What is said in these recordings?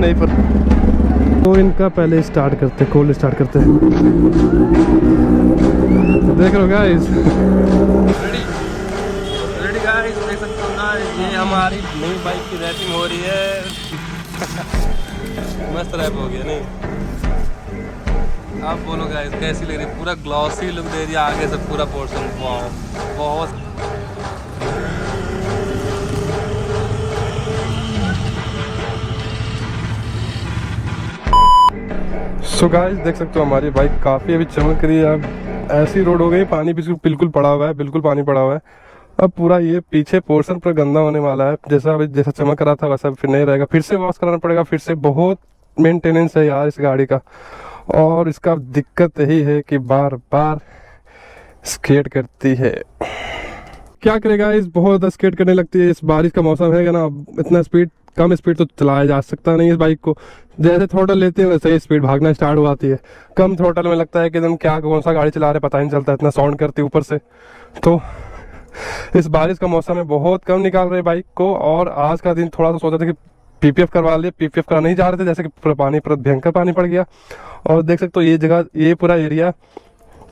नहीं पर। तो इनका पहले स्टार्ट करते, कोल्ड स्टार्ट करते हैं। देख लो गाइस, रेडी गाइस, देख सकते हो ना, ये हमारी नई बाइक की रैपिंग हो रही है। मस्त रैप हो गया नहीं? आप बोलो गाइस कैसी लग रही है? पूरा ग्लॉसी लुक दे रही है आगे से पूरा पोर्शन। वाह, बहुत सो गाइस देख सकते हो हमारी बाइक काफ़ी अभी चमक रही है। अब ऐसी रोड हो गई, पानी बिल्कुल पड़ा हुआ है, बिल्कुल पानी पड़ा हुआ है। अब पूरा ये पीछे पोर्शन पूरा गंदा होने वाला है। जैसा चमक रहा था वैसा फिर नहीं रहेगा, फिर से वॉश कराना पड़ेगा। फिर से बहुत मेंटेनेंस है यार इस गाड़ी का। और इसका दिक्कत यही है कि बार बार स्केट करती है। क्या करेगा, इस बहुत ज़्यादा स्केट करने लगती है। इस बारिश का मौसम है ना, इतना कम स्पीड तो चलाया जा सकता नहीं इस बाइक को। जैसे थ्रोटल लेते हैं वैसे ही स्पीड भागना स्टार्ट हो जाती है। कम थ्रोटल में लगता है कि एकदम क्या कौन सा गाड़ी चला रहे पता ही नहीं चलता, इतना साउंड करती है ऊपर से। तो इस बारिश का मौसम में बहुत कम निकाल रहे बाइक को। और आज का दिन थोड़ा सा सोचा था कि पीपीएफ करवा लिए, पीपीएफ करा नहीं जा रहे थे, जैसे कि पूरा भयंकर पानी पड़ गया। और देख सकते हो ये जगह, ये पूरा एरिया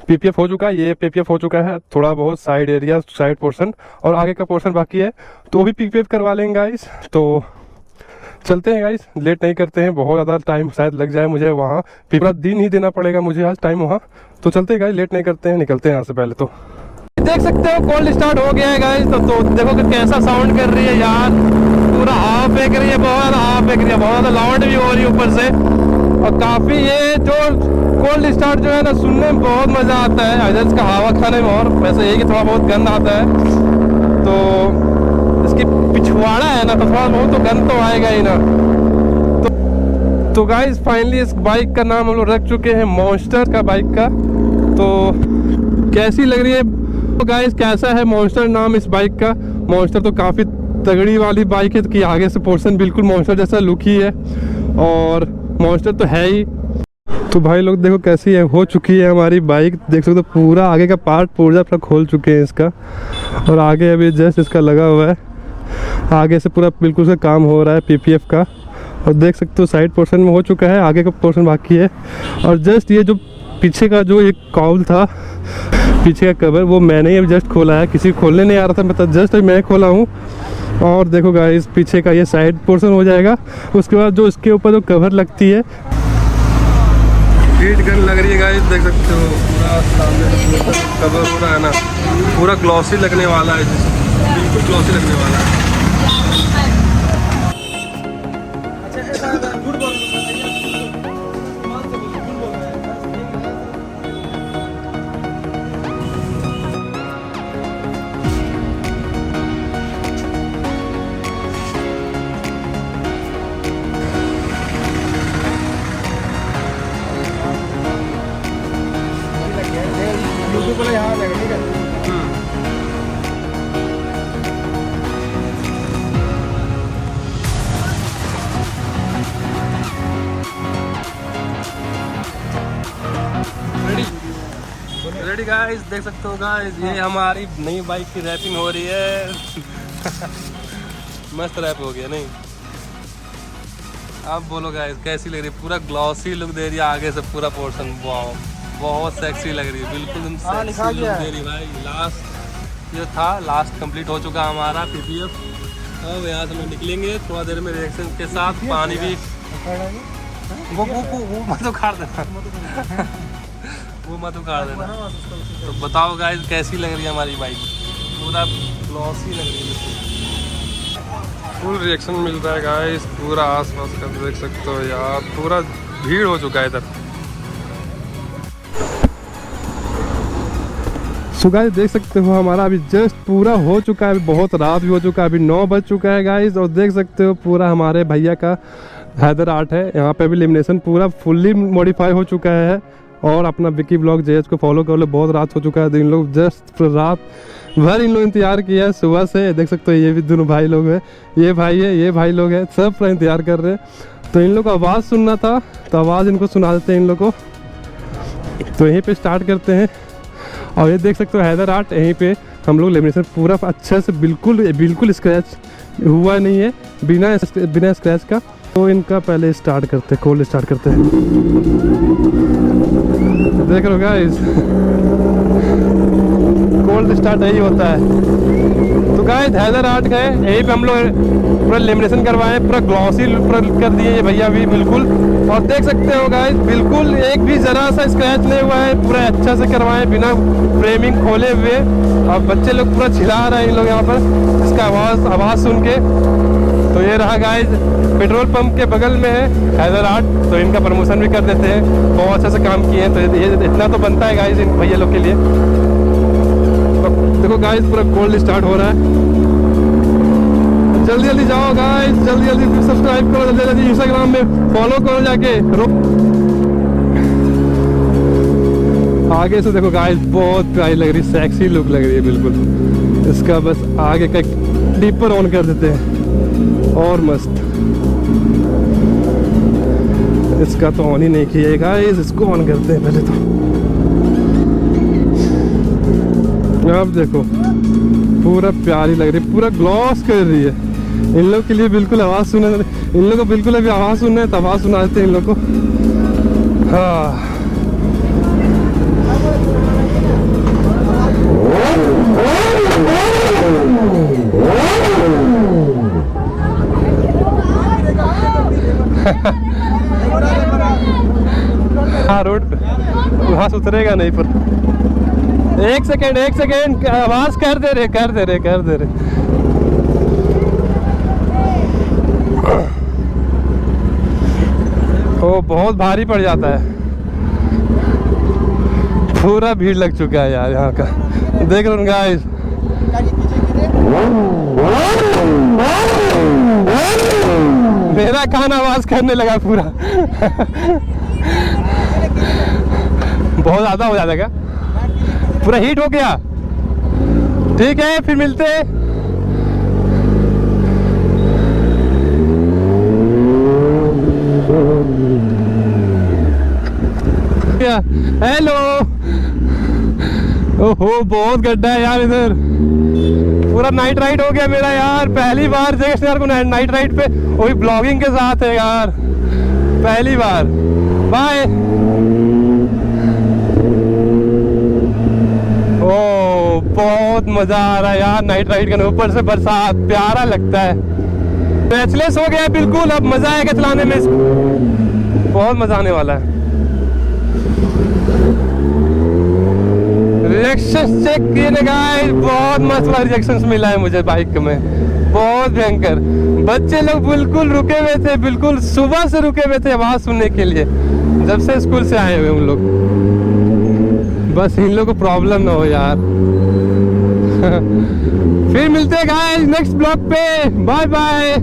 पीपीएफ हो चुका है, ये पीपीएफ हो चुका है। थोड़ा बहुत साइड एरिया, साइड पोर्शन और आगे का पोर्शन बाकी है, तो भी पीपीएफ करवा लेंगे गाइस। तो चलते हैं गाइस, लेट नहीं करते हैं। बहुत ज़्यादा टाइम शायद लग जाए मुझे, वहाँ पूरा दिन ही देना पड़ेगा मुझे आज टाइम वहाँ। तो चलते हैं गाइस, लेट नहीं करते हैं, निकलते हैं यहाँ से पहले। तो देख सकते हो कोल्ड स्टार्ट हो गया है गाइस। तो देखो कि कैसा साउंड कर रही है यार, पूरा हवा फेंक रही है, बहुत हवा फेंक रही है, बहुत ज़्यादा लाउड भी हो रही है ऊपर से। और काफ़ी ये जो कोल्ड स्टार्ट जो है ना, सुनने में बहुत मज़ा आता है, आइडल्स का हवा खाने में। और वैसे ये कि थोड़ा बहुत गंद आता है, तो इसकी पिछवाड़ा है ना, तो थोड़ा बहुत तो गंद तो आएगा ही ना। तो गाइस फाइनली इस बाइक का नाम हम लोग रख चुके हैं मॉन्स्टर का, बाइक का। तो कैसी लग रही है तो गाइस, कैसा है मॉन्स्टर नाम इस बाइक का? मॉन्स्टर तो काफ़ी तगड़ी वाली बाइक है कि आगे से पोर्शन बिल्कुल मॉन्स्टर जैसा लुक ही है, और मॉन्स्टर तो है ही। तो भाई लोग देखो कैसी है, हो चुकी है हमारी बाइक। देख सकते हो पूरा आगे का पार्ट पूरा खोल चुके हैं इसका, और आगे अभी जस्ट इसका लगा हुआ है। आगे से पूरा बिल्कुल से काम हो रहा है पीपीएफ का। और देख सकते हो साइड पोर्शन में हो चुका है, आगे का पोर्शन बाकी है। और जस्ट ये जो पीछे का जो एक कॉल था, पीछे का कवर, वो मैंने ही अभी जस्ट खोला है, किसी को खोलने नहीं आ रहा था, मतलब जस्ट मैं खोला हूँ। और देखो गाइस पीछे का ये साइड पोर्शन हो जाएगा। उसके बाद जो इसके ऊपर जो कवर लगती है, हीट गन लग रही है गाइस, देख सकते हो पूरा सामने कवर हो रहा है ना, पूरा ग्लॉसी लगने वाला है, बिल्कुल ग्लॉसी लगने वाला है। यहाँ आ जाएगा, ठीक है। रेडी गाइस, देख सकते हो गाइस, ये हमारी नई बाइक की रैपिंग हो रही है। मस्त रैप हो गया नहीं? आप बोलो गाइस कैसी लग रही है? पूरा ग्लॉसी लुक दे रही है आगे से पूरा पोर्शन। वाह, बहुत सेक्सी लग रही है, बिल्कुल सेक्सी लुक दे रही है भाई। लास्ट जो था, लास्ट कंप्लीट हो चुका हमारा पीपीएफ। अब यहाँ से हम निकलेंगे थोड़ा देर में रिएक्शन के साथ। पानी भी वो मत उखाड़ देना, वो मत उखाड़ देना। तो बताओ गाइस कैसी लग रही है हमारी बाइक? पूरा ग्लॉसी लग रही है, फुल रिएक्शन मिल रहा है गाइस। पूरा आसपास का देख सकते हो यार, पूरा भीड़ हो चुका है इधर। सो गाइस देख सकते हो हमारा अभी जस्ट पूरा हो चुका है, बहुत रात भी हो चुका है, अभी 9 बज चुका है गाइस। और देख सकते हो पूरा हमारे भैया का हैदर आर्ट है, यहाँ पे भी लेमिनेशन पूरा फुल्ली मॉडिफाई हो चुका है। और अपना विकी ब्लॉग जेएच को फॉलो कर लो, बहुत रात हो चुका है, तो इन लोग जस्ट रात भर इन लोग इंतजार किया है सुबह से। देख सकते हो ये भी दोनों भाई लोग हैं, ये भाई है, ये भाई लोग हैं, सब पूरा इंतजार कर रहे हैं। तो इन लोग को आवाज़ सुनना था, तो आवाज़ इनको सुना देते हैं इन लोग को। तो यहीं पे स्टार्ट करते हैं। और ये देख सकते हो हैदर आर्ट, यहीं पे हम लोग लेमिनेशन पूरा अच्छे से बिल्कुल स्क्रैच हुआ नहीं है, बिना स्क्रैच का। तो इनका पहले स्टार्ट करते, कोल्ड स्टार्ट करते हैं। देख रहे हो गाइस, कोल्ड स्टार्ट यही होता है। तो गाइस हैदर आर्ट गए, यहीं पे हम लोग पूरा लेमिनेशन करवाए, पूरा ग्लॉसी पूरा कर दिए ये भैया भी बिल्कुल। और देख सकते हो गाइस, बिल्कुल एक भी जरा सा स्क्रैच नहीं हुआ है, पूरा अच्छा से करवाए बिना फ्रेमिंग खोले हुए। और बच्चे लोग पूरा चिल्ला रहे हैं इन लोग यहाँ पर इसका आवाज़ सुन के। तो ये रहा गाइस, पेट्रोल पंप के बगल में है हैदर आर्ट, तो इनका प्रमोशन भी कर देते हैं, बहुत अच्छा से काम किए हैं। तो ये इतना तो बनता है गाइस इन भैया लोग के लिए। तो देखो गाइस, पूरा कोल्ड स्टार्ट हो रहा है। जल्दी जल्दी जाओ गाइस, जल्दी जल्दी सब्सक्राइब करो, जल्दी जल्दी इंस्टाग्राम में फॉलो करो जाके। आगे से देखो गाइस, बहुत प्यारी लग रही, सेक्सी लुक लग रही है बिल्कुल। इसका बस आगे का डीपर ऑन कर देते हैं और मस्त। इसका तो ऑन ही नहीं किया गाइस, इसको ऑन करते हैं पहले तो। अब देखो पूरा प्यारी लग रही है, पूरा ग्लॉस कर रही है। इन लोग के लिए बिल्कुल आवाज़ सुना, इन लोग को बिल्कुल अभी आवाज़ सुनना है तो आवाज़ सुना देते हैं इन लोग को। हाँ हाँ, रोड पे वहाँ से उतरेगा नहीं पर। एक सेकेंड आवाज कर दे रहे। ओ बहुत भारी पड़ जाता है, पूरा भीड़ लग चुका है यार यहाँ का। देख रहे हो गाइस, मेरा कान आवाज करने लगा पूरा। बहुत ज्यादा हो जाता क्या, पूरा हीट हो गया। ठीक है फिर मिलते हैं। हेलो, ओहो बहुत गड्ढा है यार इधर, पूरा नाइट राइड हो गया मेरा यार। पहली बार जगह को नाइट राइड पे, वही ब्लॉगिंग के साथ है यार, पहली बार। बाय। ओ बहुत मजा आ रहा है यार नाइट राइड करने, ऊपर से बरसात, प्यारा लगता है। बैचलेस हो गया बिल्कुल, अब मजा आएगा चलाने में, बहुत मजा आने वाला है। रिएक्शन चेक किए ना गाइस, बहुत मस्त रिएक्शंस मिला है मुझे बाइक में, बहुत भयंकर। बच्चे लोग बिल्कुल रुके हुए थे, बिल्कुल सुबह से रुके हुए थे आवाज सुनने के लिए, जब से स्कूल से आए हुए उन लोग। बस इन लोग को प्रॉब्लम ना हो यार। फिर मिलते हैं गाइस नेक्स्ट ब्लॉग पे, बाय बाय।